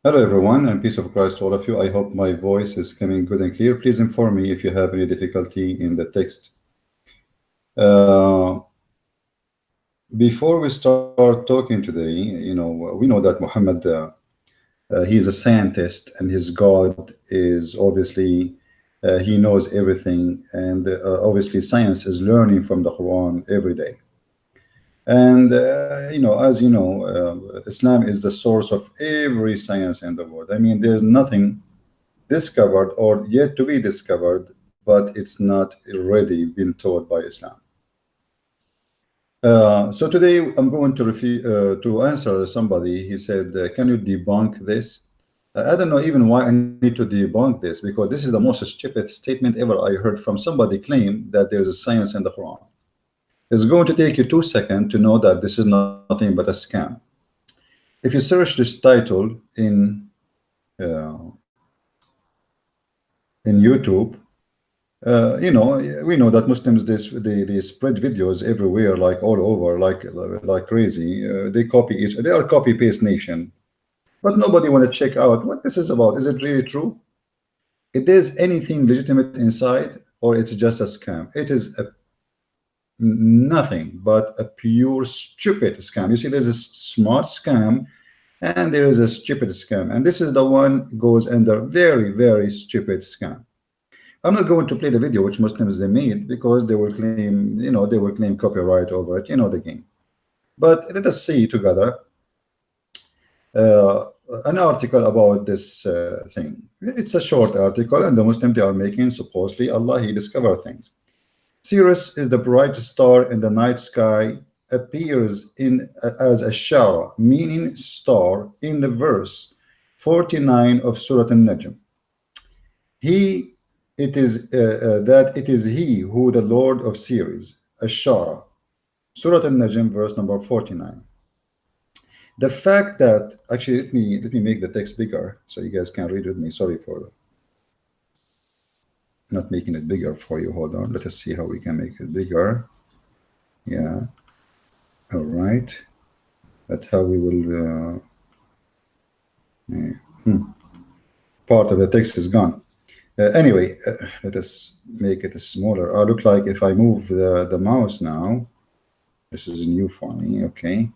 Hello, everyone, and peace of Christ to all of you. I hope my voice is coming good and clear. Please inform me if you have any difficulty in the text. Uh, Before we start talking today, we know that Muhammad, he's a scientist, and his God is obviously, he knows everything, and obviously science is learning from the Quran every day. And as you know, Islam is the source of every science in the world. I mean, there's nothing discovered or yet to be discovered, but it's not already been taught by Islam. So today I'm going to answer somebody. He said, "Can you debunk this?" I don't know even why I need to debunk this, because this is the most stupid statement ever I heard from somebody claim that there's a science in the Quran. It's going to take you 2 seconds to know that this is nothing but a scam. If you search this title uh, in YouTube, we know that Muslims they spread videos everywhere, like all over, like crazy. They copy each. They are copy paste nation, but nobody want to check out what this is about. Is it really true? If there's anything legitimate inside, or it's just a scam, it is nothing but a pure stupid scam. You see, there's a smart scam, and there is a stupid scam, and this is the one goes under very stupid scam. I'm not going to play the video which Muslims they made, because they will claim, they will claim copyright over it. You know the game. But let us see together uh, an article about this thing. It's a short article, and the Muslim they are making supposedly Allah he discovered things. Sirius is the bright star in the night sky, appears in as a shara, meaning star, in the verse 49 of Surah An-Najm. He it is that it is he who the Lord of Sirius, Ashara, Surah An-Najm, verse number 49. The fact that actually let me make the text bigger so you guys can read with me. Sorry for not making it bigger for you. Hold on, let us see how we can make it bigger. Yeah, all right. That's how we will part of the text is gone. Anyway, let us make it smaller. Look like if I move the mouse now, this is new for me. Okay.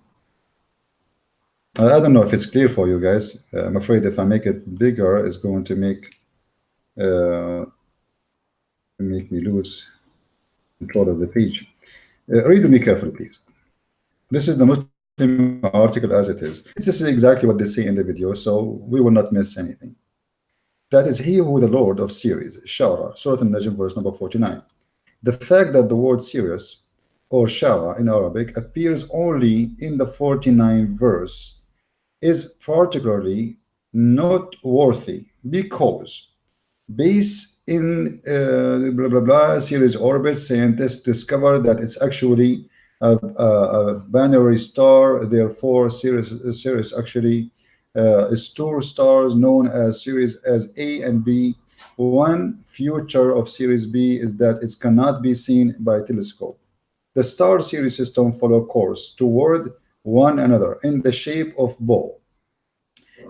I don't know if it's clear for you guys. I'm afraid if I make it bigger, it's going to make me lose control of the page. Read with me carefully, please. This is the Muslim article as it is. This is exactly what they say in the video, so we will not miss anything. That is he who the Lord of Sirius, Shara, Surah An-Najm, verse number 49. The fact that the word Sirius or Shara in Arabic appears only in the 49th verse is particularly noteworthy, because based in blah blah blah Sirius orbit, scientists discovered that it's actually a binary star. Therefore, Sirius actually is two stars known as Sirius as A and B. One feature of Sirius B is that it cannot be seen by telescope. The star Sirius system follow course toward one another in the shape of bow,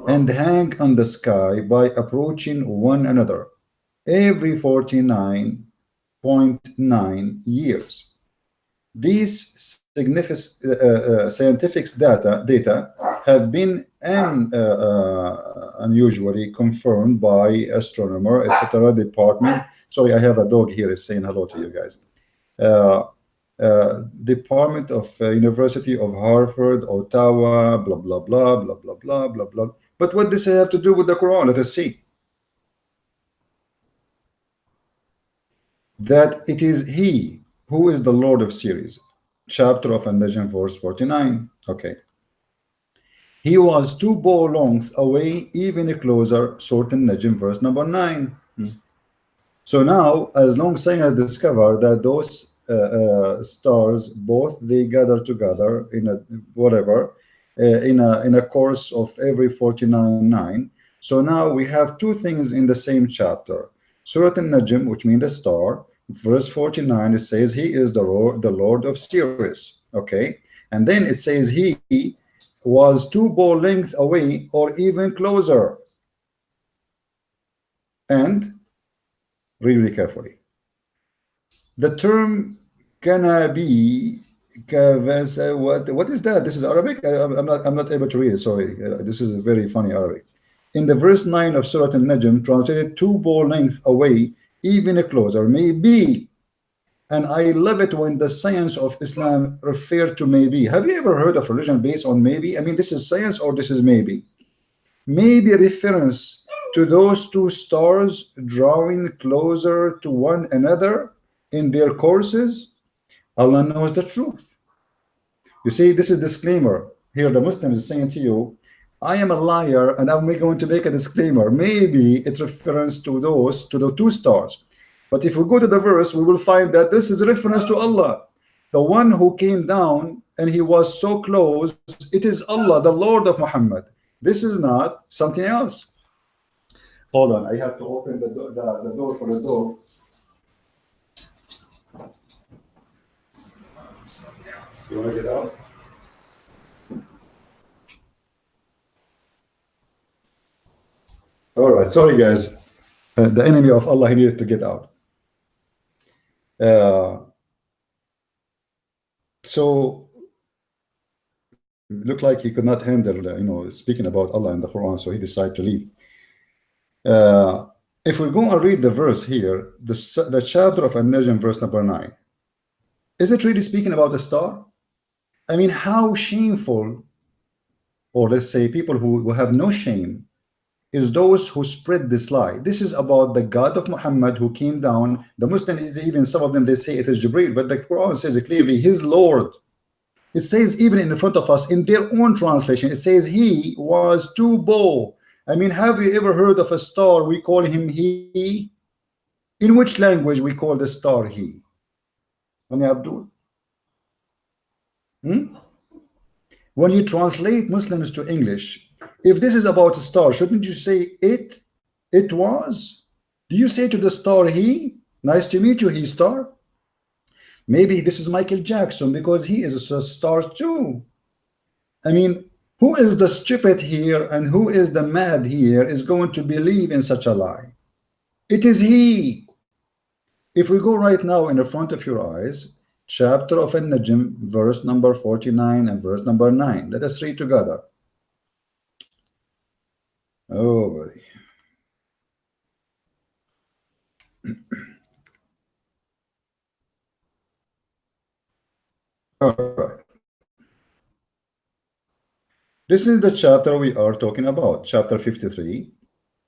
and hang on the sky by approaching one another every 49.9 years. These scientific data have been unusually confirmed by astronomer, etc. department. Sorry, I have a dog here is saying hello to you guys. Department of University of Harvard, Ottawa, blah blah blah blah blah blah blah blah. But what does it have to do with the Quran? Let us see. That it is he who is the Lord of Sirius, chapter of An-Najm, verse 49. Okay. He was two bow lengths away, even closer, Surah An-Najm, verse number 9. So now, as long as science discovered that those stars, both they gather together in a whatever, in a course of every 49.9. So now we have two things in the same chapter. Surah An-Najm, which means the star, verse 49, it says he is the Lord of Sirius. Okay, and then it says he was 2 ball length away or even closer. And read really carefully. The term kana be what is that? This is Arabic. I'm not able to read it. Sorry, this is a very funny Arabic. In the verse 9 of Surah An-Najm, translated 2 ball length away, even closer, maybe. And I love it when the science of Islam refer to maybe. Have you ever heard of religion based on maybe? I mean, this is science or this is maybe? Maybe reference to those 2 stars drawing closer to one another in their courses. Allah knows the truth. You see, this is disclaimer. Here the Muslim is saying to you, I am a liar and I'm going to make a disclaimer. Maybe it refers to the 2 stars. But if we go to the verse, we will find that this is a reference to Allah. The one who came down and he was so close, it is Allah, the Lord of Muhammad. This is not something else. Hold on, I have to open the door for the dog. You want to get out? All right, sorry guys. The enemy of Allah, he needed to get out. So looked like he could not handle, speaking about Allah in the Quran, so he decided to leave. If we go and read the verse here, the chapter of An-Najm, verse number 9, is it really speaking about a star? I mean, how shameful, or let's say people who have no shame, is those who spread this lie. This is about the God of Muhammad who came down. The Muslims, even some of them, they say it is Jibreel, but the Quran says it clearly, his Lord. It says even in front of us, in their own translation, it says he was 2 ball. I mean, have you ever heard of a star we call him he? In which language we call the star he? Abdul? When you translate Muslims to English, if this is about a star, shouldn't you say it was? Do you say to the star he? Nice to meet you, he star. Maybe this is Michael Jackson because he is a star too. I mean, who is the stupid here and who is the mad here is going to believe in such a lie? It is he. If we go right now in the front of your eyes, chapter of An-Najm, verse number 49 and verse number 9. Let us read together. Oh, buddy. All right. This is the chapter we are talking about, chapter 53,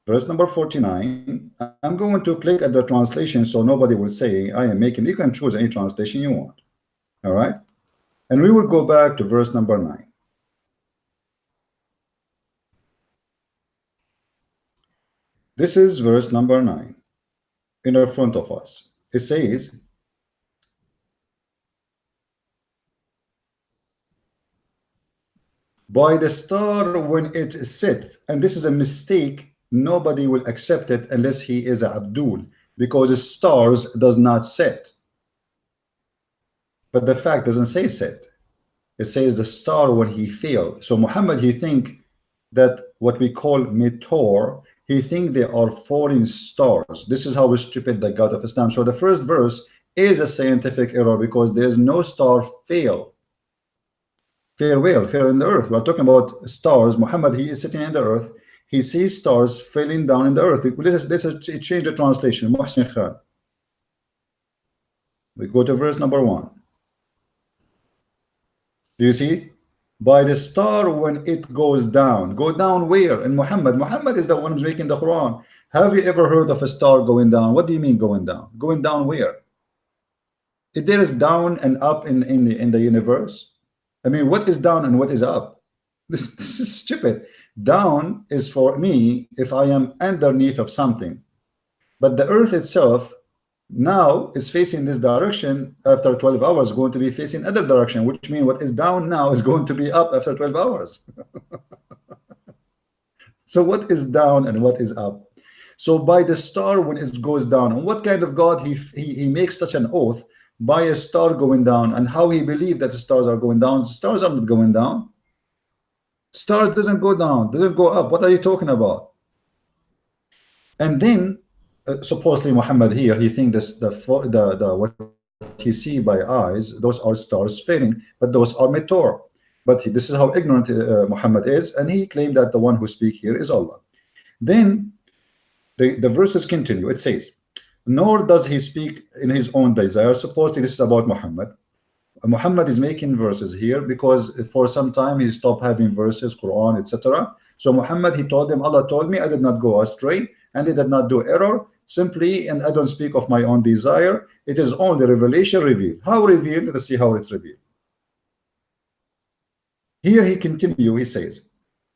verse number 49. I'm going to click at the translation so nobody will say I am making. You can choose any translation you want. All right. And we will go back to verse number 9. This is verse number 9 in front of us. It says, by the star when it is set, and this is a mistake, nobody will accept it unless he is a Abdul, because the stars does not set. But the fact doesn't say set. It says the star when he failed. So Muhammad, he think that what we call meteor, he think they are falling stars. This is how stupid the God of Islam. So the first verse is a scientific error because there is no star fail. Farewell, fail in the earth. We're talking about stars. Muhammad, he is sitting in the earth. He sees stars falling down in the earth. Let's change the translation. Muhsin Khan. We go to verse number 1. Do you see? By the star when it goes down. Go down where? And Muhammad is the one who's making the Quran. Have you ever heard of a star going down? What do you mean going down? Going down where? If there is down and up in the universe. I mean, what is down and what is up? This is stupid. Down is for me if I am underneath of something. But the earth itself now is facing this direction. After 12 hours going to be facing other direction, which means what is down now is going to be up after 12 hours. So what is down and what is up? So by the star when it goes down, and what kind of God he makes such an oath by a star going down, and how he believed that the stars are going down. The stars are not going down. Stars doesn't go down, doesn't go up. What are you talking about? And then supposedly Muhammad here, he thinks this the what he see by eyes, those are stars failing, but those are meteor. But this is how ignorant Muhammad is, and he claimed that the one who speak here is Allah. Then the verses continue. It says, nor does he speak in his own desire. Supposedly this is about Muhammad. Muhammad is making verses here because for some time he stopped having verses, Quran, etc. So Muhammad, he told them, Allah told me I did not go astray and I did not do error simply, and I don't speak of my own desire. It is only revelation revealed. How revealed? Let's see how it's revealed. Here he continue, he says,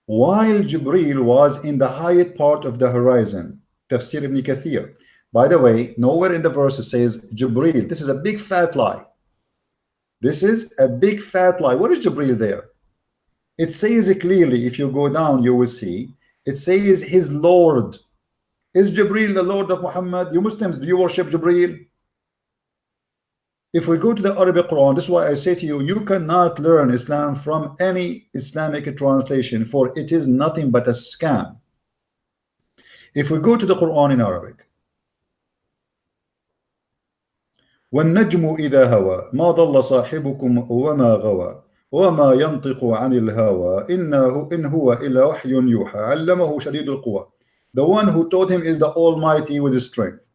while Jibril was in the highest part of the horizon, Tafsir ibn Kathir. By the way, nowhere in the verse it says Jibril. This is a big fat lie. This is a big fat lie. What is Jibril there? It says it clearly. If you go down, you will see. It says his Lord. Is Jibril the Lord of Muhammad? You Muslims, do you worship Jibril? If we go to the Arabic Quran, this is why I say to you, you cannot learn Islam from any Islamic translation, for it is nothing but a scam. If we go to the Quran in Arabic, وَالنَّجْمُ إِذَا هَوَى مَا ضَلَّ صَاحِبُكُمْ وَمَا غَوَى وَمَا يَنطِقُ عَنِ الْهَوَى إِنْ هُوَ إِلَّا وَحْيٌ يُوحَى عَلَّمَهُ شَدِيدُ الْقُوَى. The one who taught him is the Almighty with his strength.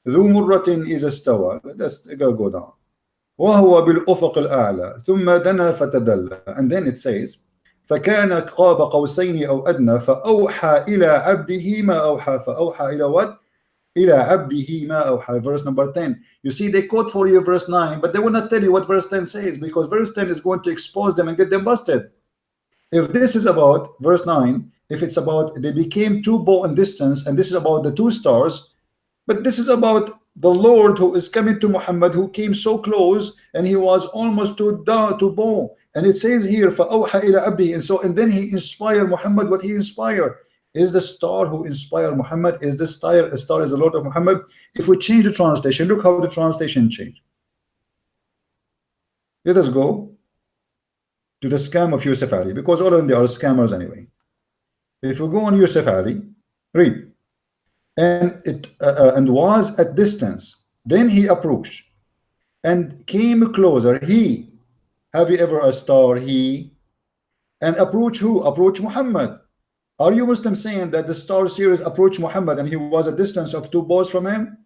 ذُو مُرَّةٍ إِذَا اسْتَوَى. Let's go down. وَهُوَ بِالْأُفُقِ الْأَعْلَى ثُمَّ دَنَا فَتَدَلَّى. And then it says, فَكَانَ قَابَ قَوْسَيْنِ أَوْ أَدْنَى فَأَوْحَى إِلَى عَبْدِهِ مَا أَوْحَى. فَأَوْحَى إِلَى what? إِلَى عَبْدِهِ مَا أَوْحَى. Verse number 10. You see, they quote for you verse 9, but they will not tell you what verse 10 says, because verse 10 is going to expose them and get them busted. If this is about verse 9, if it's about they became two bow in distance, and this is about the two stars, but this is about the Lord who is coming to Muhammad, who came so close and he was almost to bow. And it says here, فَأَوْحَى إِلَى عَبْدِهِ. And then he inspired Muhammad what he inspired. Is the star who inspired Muhammad? Is the star is the Lord of Muhammad? If we change the translation, look how the translation changed. Let us go to the scam of Yusuf Ali, because all of them, they are scammers anyway. If we go on Yusuf Ali, read. And it and was at distance. Then he approached and came closer. He, have you ever a star? He, and approach who? Approach Muhammad. Are you Muslims saying that the star Sirius approached Muhammad and he was a distance of two bows from him?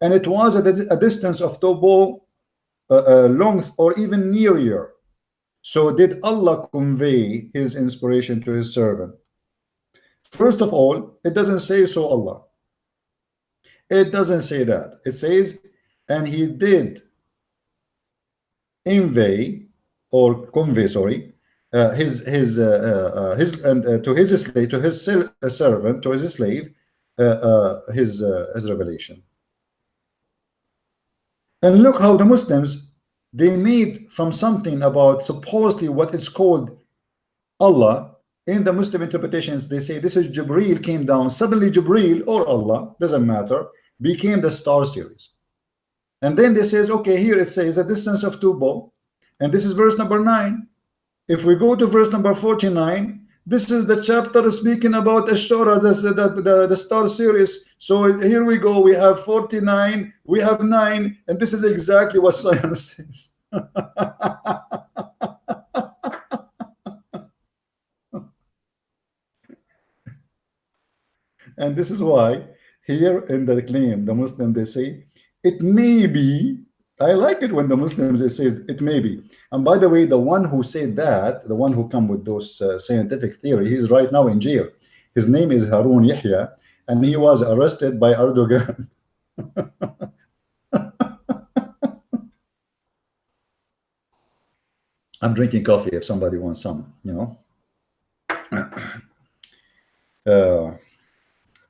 And it was at a distance of two bow length or even nearer. So did Allah convey his inspiration to his servant? First of all, it doesn't say so Allah. It doesn't say that. It says, and he did convey, sorry, to his slave, to his servant, to his slave, his revelation. And look how the Muslims, they made from something about supposedly what it's called Allah. In the Muslim interpretations, they say this is Jibril came down. Suddenly Jibril or Allah, doesn't matter, became the star Sirius. And then they says, okay, here it says a distance of two bow, and this is verse number 9. If we go to verse number 49, this is the chapter speaking about Ashura, the star Sirius. So here we go, we have 49, we have 9, and this is exactly what science says. And this is why here in the claim, the Muslim, they say, it may be. I like it when the Muslims, they say it may be. And by the way, the one who said that, the one who come with those scientific theory, he's right now in jail. His name is Harun Yahya, and he was arrested by Erdogan. I'm drinking coffee if somebody wants some, you know.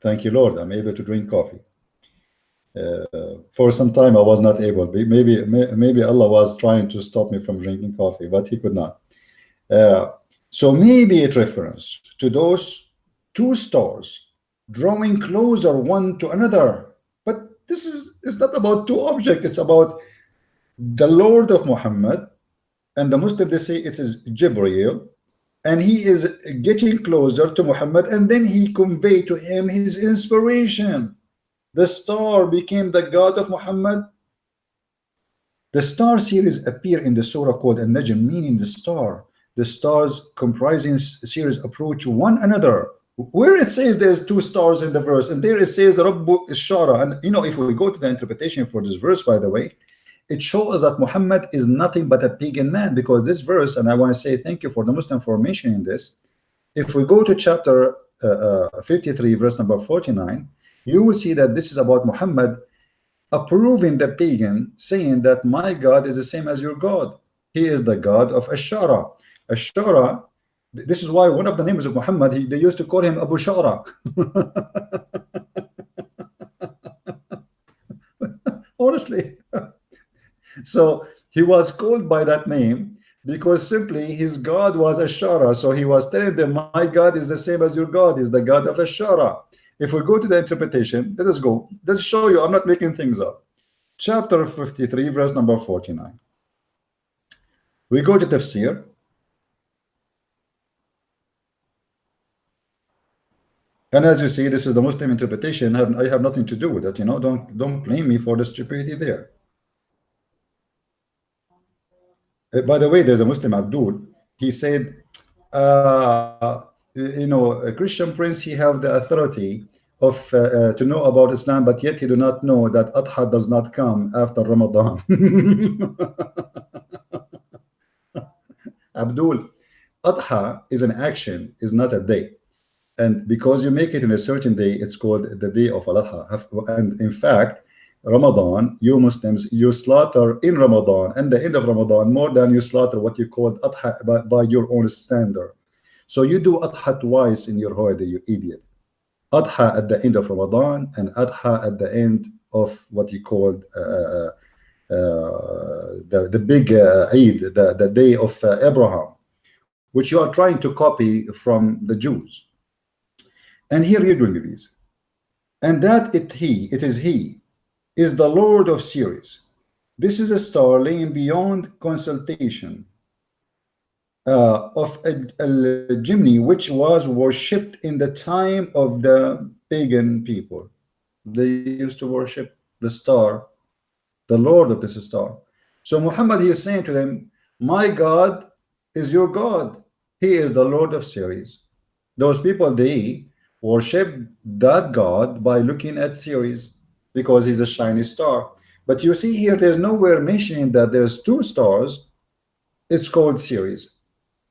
Thank you, Lord. I'm able to drink coffee. For some time, I was not able. Maybe Allah was trying to stop me from drinking coffee, but He could not. So maybe it refers to those two stars drawing closer one to another. But this it's not about two objects. It's about the Lord of Muhammad, and the Muslim, they say it is Jibreel, and he is getting closer to Muhammad, and then he conveyed to him his inspiration. The star became the god of Muhammad. The star series appear in the surah called An-Najm, meaning the star. The stars comprising series approach one another. Where it says there's two stars in the verse, and there it says Rabbu Ishara. And you know, if we go to the interpretation for this verse, by the way, it shows that Muhammad is nothing but a pagan man, because this verse, and I want to say thank you for the Muslim formation in this. If we go to chapter 53, verse number 49, you will see that this is about Muhammad approving the pagan, saying that my God is the same as your God. He is the God of Ashara. Ashara, this is why one of the names of Muhammad, they used to call him Abu Shara. Honestly. So he was called by that name because simply his God was Ashara. So he was telling them, my God is the same as your God, is the God of Ashara. If we go to the interpretation, let us go. Let's show you, I'm not making things up. Chapter 53, verse number 49. We go to Tafsir. And as you see, this is the Muslim interpretation. I have nothing to do with it. You know, don't blame me for the stupidity there. By the way, there's a Muslim, Abdul. He said, you know, a Christian prince, he have the authority of to know about Islam, but yet he do not know that Adha does not come after Ramadan. Abdul, Adha is an action, is not a day. And because you make it in a certain day, it's called the day of Al-Adha. And in fact, Ramadan, you Muslims, you slaughter in Ramadan and the end of Ramadan more than you slaughter what you call Adha by your own standard. So you do Adha twice in your holiday, you idiot. Adha at the end of Ramadan and Adha at the end of what you called the big Eid, the day of Abraham, which you are trying to copy from the Jews. And here you're doing this. And that it is he, is the Lord of Sirius. This is a star laying beyond consultation of a chimney which was worshipped in the time of the pagan people. They used to worship the star, the Lord of this star. So Muhammad, he is saying to them, my God is your God. He is the Lord of Sirius. Those people, they worship that God by looking at Sirius because he's a shiny star. But you see here, there's nowhere mentioning that there's two stars. It's called Sirius.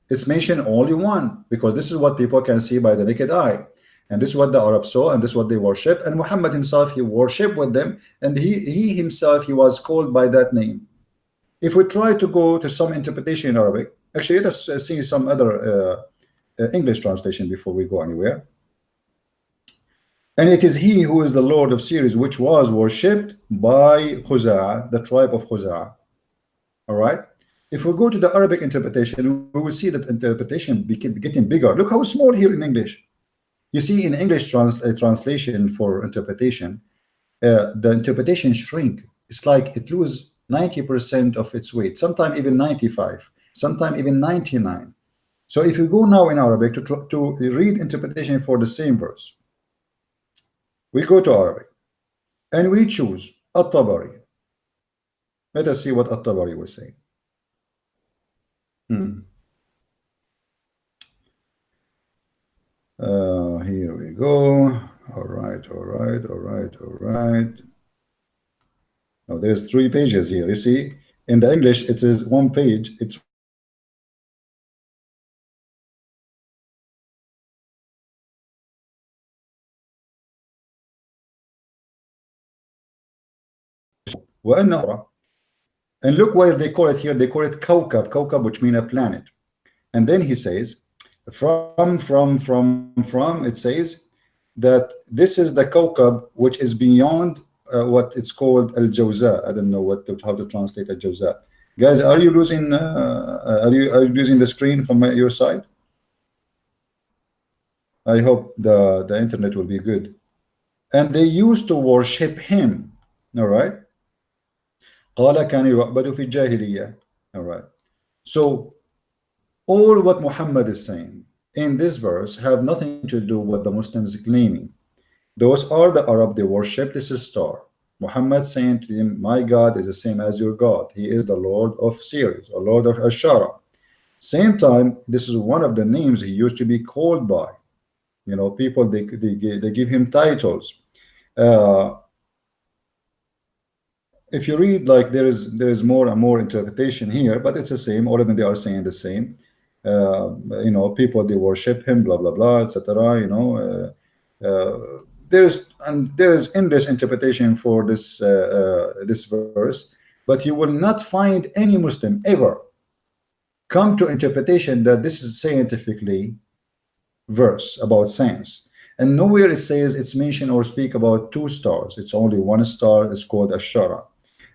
It's mentioned only one, because this is what people can see by the naked eye. And this is what the Arabs saw, and this is what they worship. And Muhammad himself, he worshiped with them, and he himself, he was called by that name. If we try to go to some interpretation in Arabic, actually, let us see some other English translation before we go anywhere. And it is he who is the Lord of Sirius, which was worshipped by Khuza'a, the tribe of Khuza'a. All right. If we go to the Arabic interpretation, we will see that interpretation getting bigger. Look how small here in English. You see, in English translation for interpretation, the interpretation shrink. It's like it loses 90% of its weight, sometimes even 95, sometimes even 99. So if you go now in Arabic to read interpretation for the same verse, we go to Arabic and we choose At-Tabari. Let us see what At-Tabari will say. Here we go. All right. Now there's 3 pages here. You see, in the English it is 1 page. It's and look why they call it here. They call it Kawkab, which means a planet. And then he says, from it says that this is the Kawkab which is beyond what it's called Al-Jawza. I don't know how to translate Al-Jawza. Guys, are you losing are you losing the screen from your side? I hope the internet will be good. And they used to worship him. All right. قال كان يعبد في الجاهلية. All right. So All what Muhammad is saying in this verse have nothing to do with the Muslims claiming. Those are the Arab, they worship this star. Muhammad saying to them, my God is the same as your God. He is the Lord of Sirius, or Lord of Ashara. Same time, this is one of the names he used to be called by. You know, people, they give him titles. Uh, if you read, like, there is more and more interpretation here, but it's the same. All of them, they are saying the same. You know, people, they worship him, blah blah blah, etc. You know, there is endless interpretation for this verse, but you will not find any Muslim ever come to interpretation that this is scientifically verse about science, and nowhere it says it's mentioned or speak about two stars. It's only one star. It's called Ashara,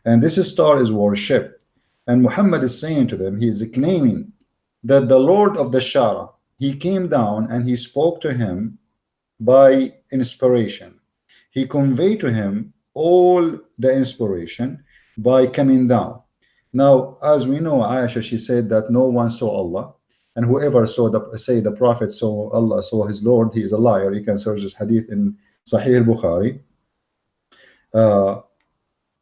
and this star is worshipped. And Muhammad is saying to them, he is claiming that the Lord of the Shara, he came down and he spoke to him by inspiration. He conveyed to him all the inspiration by coming down. Now, as we know, Aisha, she said that no one saw Allah, and whoever saw the Prophet saw Allah, saw his Lord, he is a liar. You can search this hadith in Sahih al-Bukhari.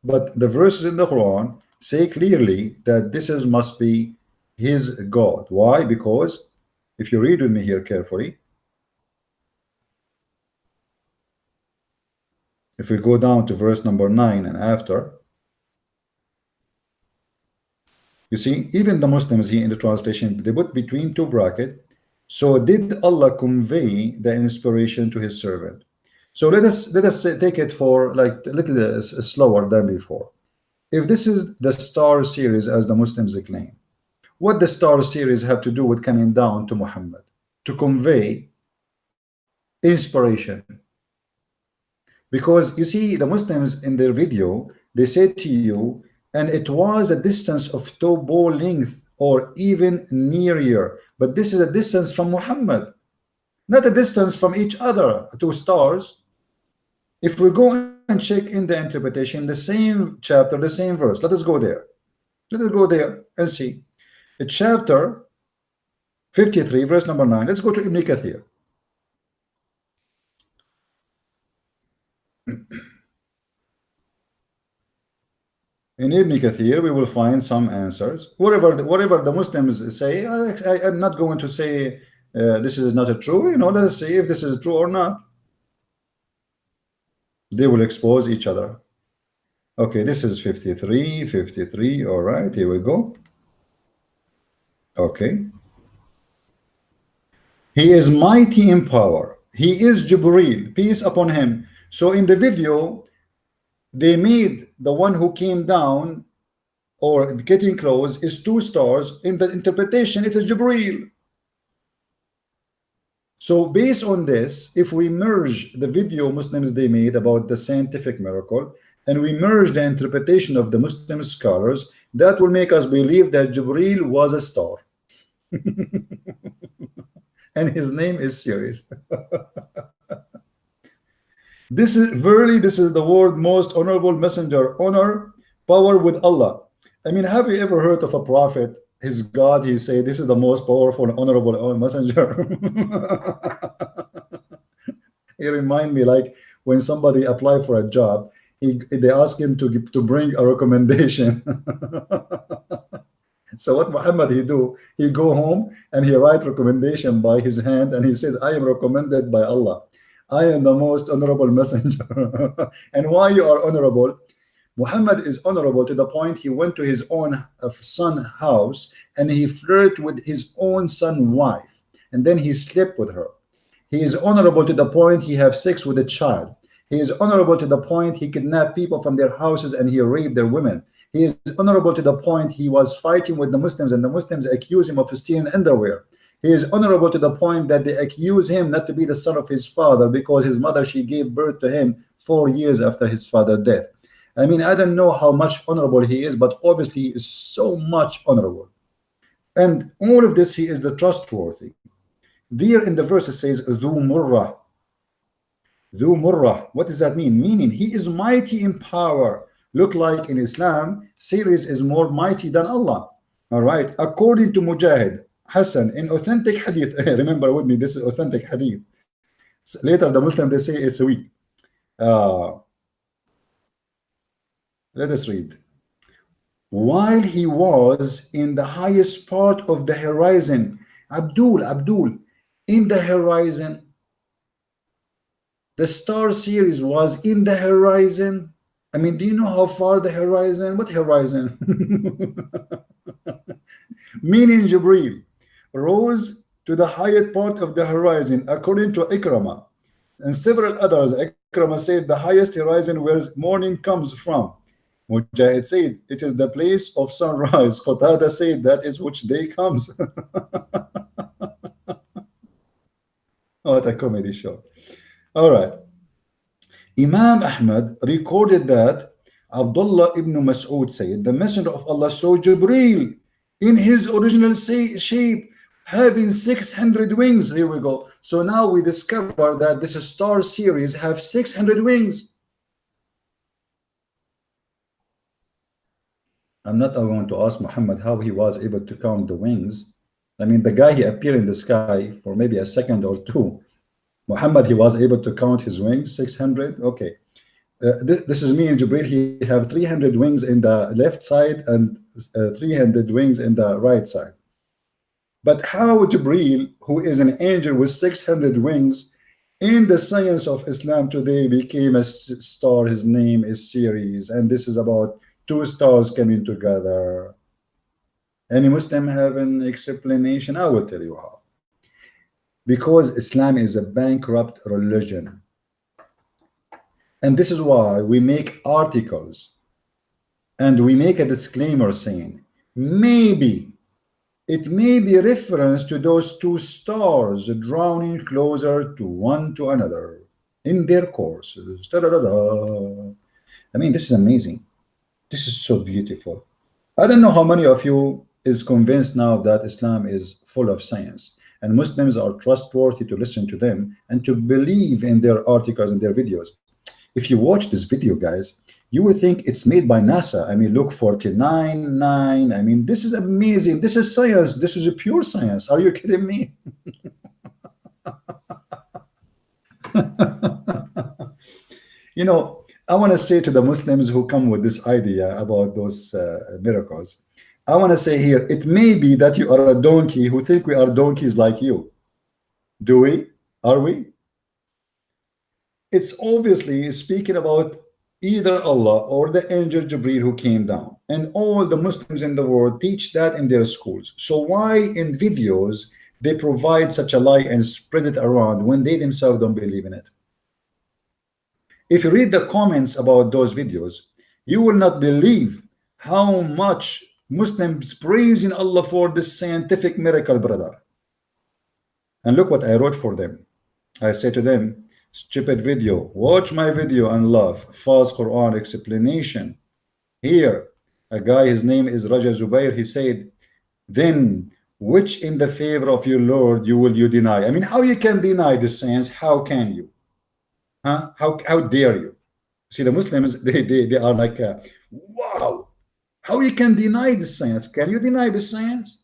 But the verses in the Quran say clearly that this must be his God. Why? Because if you read with me here carefully, if we go down to verse number 9 and after, you see, even the Muslims here in the translation, they put between two brackets. So did Allah convey the inspiration to his servant? So let us take it for like a little slower than before. If this is the star series as the Muslims claim, what the star series have to do with coming down to Muhammad to convey inspiration? Because you see, the Muslims in their video, they say to you, and it was a distance of two bow length or even nearer, but this is a distance from Muhammad, not a distance from each other, two stars. If we go and check in the interpretation, the same chapter, the same verse, let us go there. Let us go there and see. It's chapter 53, verse number 9. Let's go to Ibn Kathir. In Ibn Kathir, we will find some answers. Whatever the Muslims say, I'm not going to say this is not true. You know, let's see if this is true or not. They will expose each other. Okay, this is 53. All right, here we go. Okay. He is mighty in power. He is Jibreel, peace upon him. So in the video, they made the one who came down or getting close is two stars. In the interpretation, it is Jibreel. So based on this, if we merge the video Muslims they made about the scientific miracle and we merge the interpretation of the Muslim scholars, that will make us believe that Jibreel was a star. And his name is Sirius. This is the world most honorable messenger, honor, power with Allah. I mean, have you ever heard of a prophet, his God, he say this is the most powerful and honorable messenger? He remind me like when somebody apply for a job, they ask him to bring a recommendation. So what Muhammad he do? He go home and he write recommendation by his hand and he says, I am recommended by Allah. I am the most honorable messenger. And why you are honorable? Muhammad is honorable to the point he went to his own son house and he flirted with his own son wife and then he slept with her. He is honorable to the point he have sex with a child. He is honorable to the point he kidnapped people from their houses and he raped their women. He is honorable to the point he was fighting with the Muslims and the Muslims accuse him of stealing underwear. He is honorable to the point that they accuse him not to be the son of his father because his mother, she gave birth to him 4 years after his father's death. I mean, I don't know how much honorable he is, but obviously he is so much honorable. And all of this, he is the trustworthy. There in the verse it says, Dhu Murrah. Dhu Murrah. What does that mean? Meaning he is mighty in power. Look like in Islam, Sirius is more mighty than Allah. All right. According to Mujahid, Hassan, in authentic hadith, remember with me, this is authentic hadith. Later, the Muslim, they say it's weak. Uh, let us read. While he was in the highest part of the horizon, Abdul, in the horizon, the star series was in the horizon. I mean, do you know how far the horizon? What horizon? Meaning Jibril rose to the highest part of the horizon, according to Ikrama and several others. Ikrama said the highest horizon where morning comes from. Mujahid said it is the place of sunrise. Qatada said that is which day comes. What a comedy show. All right. Imam Ahmad recorded that Abdullah ibn Mas'ud said the Messenger of Allah saw Jibreel in his original shape having 600 wings. Here we go. So now we discover that this star series have 600 wings. I'm not going to ask Muhammad how he was able to count the wings. I mean, the guy, he appeared in the sky for maybe a second or two. Muhammad, he was able to count his wings, 600. Okay. This is me and Jibril. He have 300 wings in the left side and 300 wings in the right side. But how Jibril, who is an angel with 600 wings, in the science of Islam today became a star? His name is Sirius, and this is about two stars coming together. Any Muslim have an explanation? I will tell you how. Because Islam is a bankrupt religion. And this is why we make articles and we make a disclaimer saying maybe it may be a reference to those two stars drawing closer to one to another in their courses. Da, da, da, da. I mean, this is amazing. This is so beautiful. I don't know how many of you is convinced now that Islam is full of science and Muslims are trustworthy to listen to them and to believe in their articles and their videos. If you watch this video, guys, you will think it's made by NASA. I mean, look, 49.9. I mean, this is amazing. This is science. This is a pure science. Are you kidding me? You know, I want to say to the Muslims who come with this idea about those miracles, I want to say here, it may be that you are a donkey who think we are donkeys like you. Do we? Are we? It's obviously speaking about either Allah or the angel Jibreel who came down. And all the Muslims in the world teach that in their schools. So why in videos they provide such a lie and spread it around when they themselves don't believe in it? If you read the comments about those videos, you will not believe how much Muslims praising Allah for this scientific miracle, brother. And look what I wrote for them. I say to them, stupid video, watch my video and love. False Quran explanation. Here, a guy, his name is Raja Zubair, he said, then which in the favor of your Lord will you deny? I mean, how you can deny the science? How can you? Huh? How dare you? See, the Muslims, they are like, wow, how you can deny the science? Can you deny the science?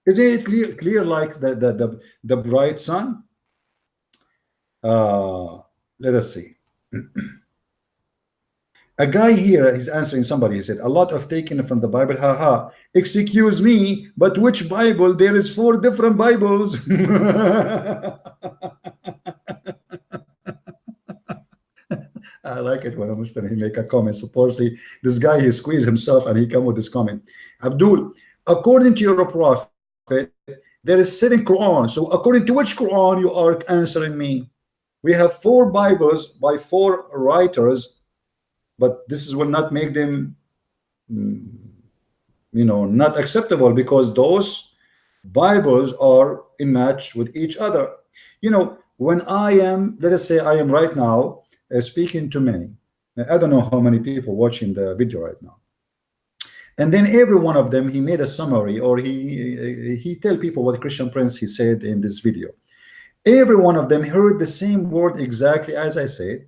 Is it clear like the bright sun? Let us see. A guy here is answering somebody. He said, a lot of taken from the Bible. Haha. Excuse me, but which Bible? There is 4 different Bibles. I like it when a Muslim he make a comment. Supposedly, this guy he squeezed himself and he come with this comment. Abdul, according to your prophet, there is 7 Quran. So according to which Quran you are answering me? We have 4 Bibles by 4 writers, but this will not make them, not acceptable because those Bibles are in match with each other. When I am, let us say I am right now speaking to many. I don't know how many people watching the video right now. And then every one of them, he made a summary or he tell people what Christian Prince he said in this video. Every one of them heard the same word exactly as I said,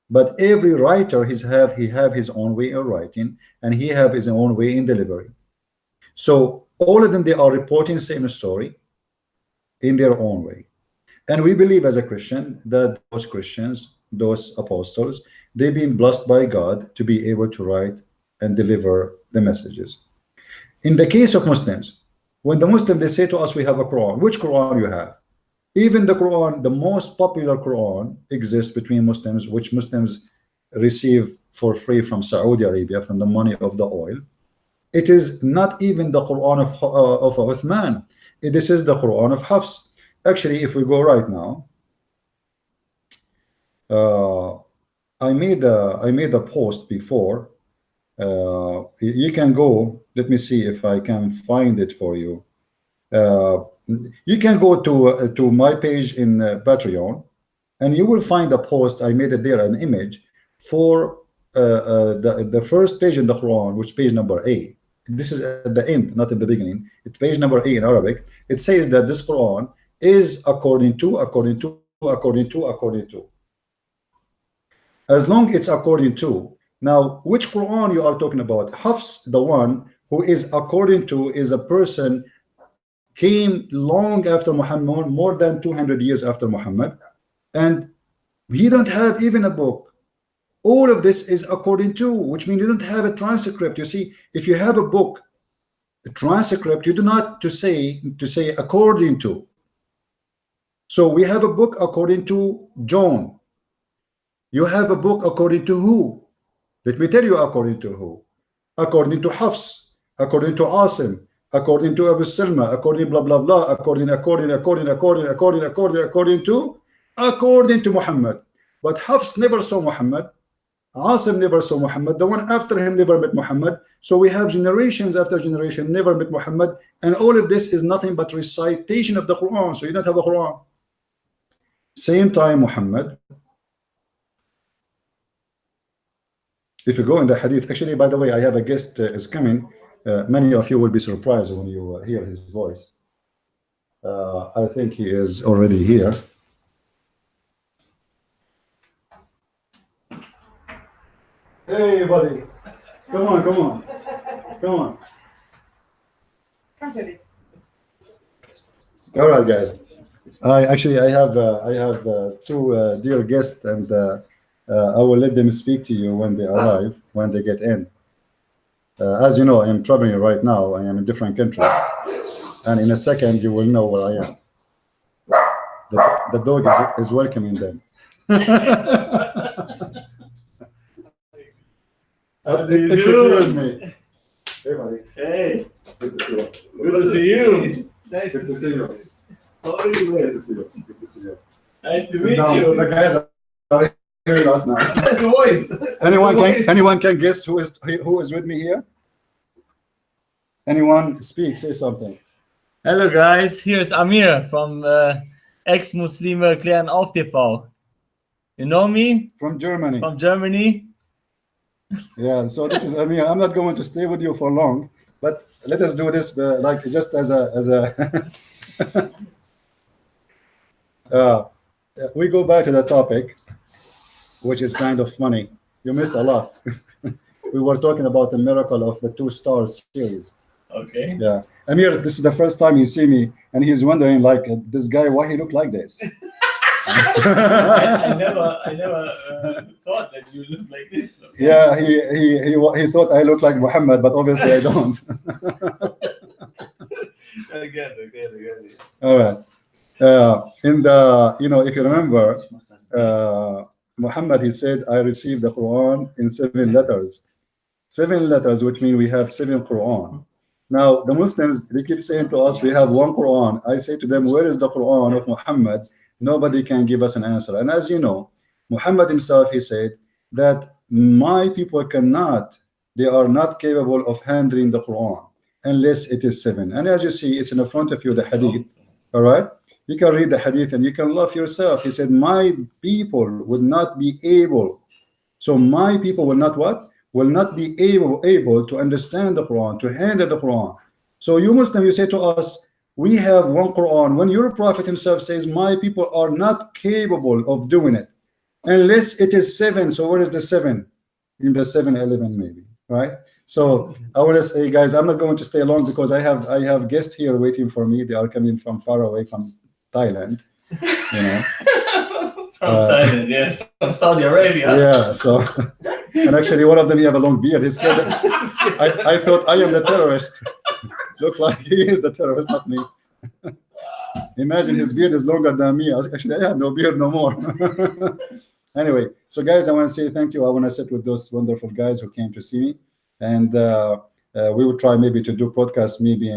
but every writer he have his own way of writing and he have his own way in delivery. So all of them, they are reporting the same story, in their own way. And we believe as a Christian that those Christians, those apostles, they've been blessed by God to be able to write and deliver the messages. In the case of Muslims, when the Muslim they say to us, we have a Quran. Which Quran you have? Even the Quran, the most popular Quran exists between Muslims, which Muslims receive for free from Saudi Arabia, from the money of the oil. It is not even the Quran of Uthman. This is the Quran of Hafs. Actually, if we go right now, I made a post before. You can go. Let me see if I can find it for you. You can go to my page in Patreon, and you will find a post. I made it there, an image for the first page in the Quran, which page number A. This is at the end, not in the beginning. It's page number A in Arabic. It says that this Quran is according to. As long it's according to. Now, which Quran you are talking about? Hafs, the one who is according to, is a person came long after Muhammad, more than 200 years after Muhammad, and he don't have even a book. All of this is according to, which means you don't have a transcript. You see, if you have a book, a transcript, you do not to say according to. So we have a book according to John. You have a book according to who? Let me tell you according to who. According to Hafs, according to Asim, according to Abu Salma, according blah blah blah, according to Muhammad. But Hafs never saw Muhammad. Asim never saw Muhammad. The one after him never met Muhammad. So we have generations after generation never met Muhammad, and all of this is nothing but recitation of the Quran. So you don't have a Quran. Same time Muhammad. If you go in the hadith, actually, by the way, I have a guest is coming. Many of you will be surprised when you hear his voice. I think he is already here. Hey, buddy. Come on, come on. Come on. All right, guys. I have two dear guests, and I will let them speak to you when they arrive, when they get in. As you know, I am traveling right now. I am in a different country, and in a second you will know where I am. The dog is welcoming them. Excuse me. Hey, buddy. Hey. Good to see you. Good to see you. Nice to see you. How are you? Good to see you. Good to see you. Nice to meet you. The guys are hearing us now. The voice. Anyone can guess who is with me here? Anyone speak? Say something. Hello guys, here's Amir from Ex-Muslime Klären auf TV. You know me? From Germany. From Germany. Yeah, so this is Amir. I'm not going to stay with you for long, but let us do this like just as a we go back to the topic, which is kind of funny. You missed a lot. We were talking about the miracle of the 2 stars series. Okay. Yeah, Amir, this is the first time you see me, and he's wondering, like, this guy, why he look like this? I never thought that you look like this. Okay. Yeah, he thought I look like Muhammad, but obviously I don't. I get it. All right. In the, if you remember, Muhammad, he said, I received the Quran in 7 letters. 7 letters, which means we have 7 Quran. Now, the Muslims, they keep saying to us, we have 1 Quran. I say to them, where is the Quran of Muhammad? Nobody can give us an answer. And as you know, Muhammad himself, he said that my people they are not capable of handling the Quran unless it is 7. And as you see, it's in the front of you, the hadith. All right? You can read the hadith and you can love yourself. He said, my people would not be able. So my people will not what? Will not be able to understand the Quran, to handle the Quran. So you Muslim, you say to us, we have 1 Quran. When your Prophet himself says, my people are not capable of doing it unless it is 7. So where is the 7? In the 7-11 maybe, right? So I want to say, guys, I'm not going to stay long because I have guests here waiting for me. They are coming from far away, from Thailand, you know. From Thailand, yes, from Saudi Arabia. Yeah, so and actually one of them he have a long beard. He's scared. I thought I am the terrorist. Look like he is the terrorist, not me. Imagine his beard is longer than me. Actually, I have no beard no more. Anyway, so guys, I want to say thank you. I want to sit with those wonderful guys who came to see me, and we will try maybe to do podcasts, maybe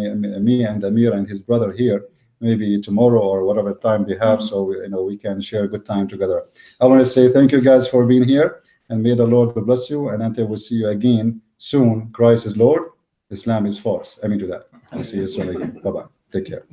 me and Amir and his brother here, maybe tomorrow or whatever time they have, so we can share a good time together. I want to say thank you guys for being here, and may the Lord bless you. And until we see you again soon, Christ is Lord, Islam is false. I mean to that. I'll see you soon again. Bye bye. Take care.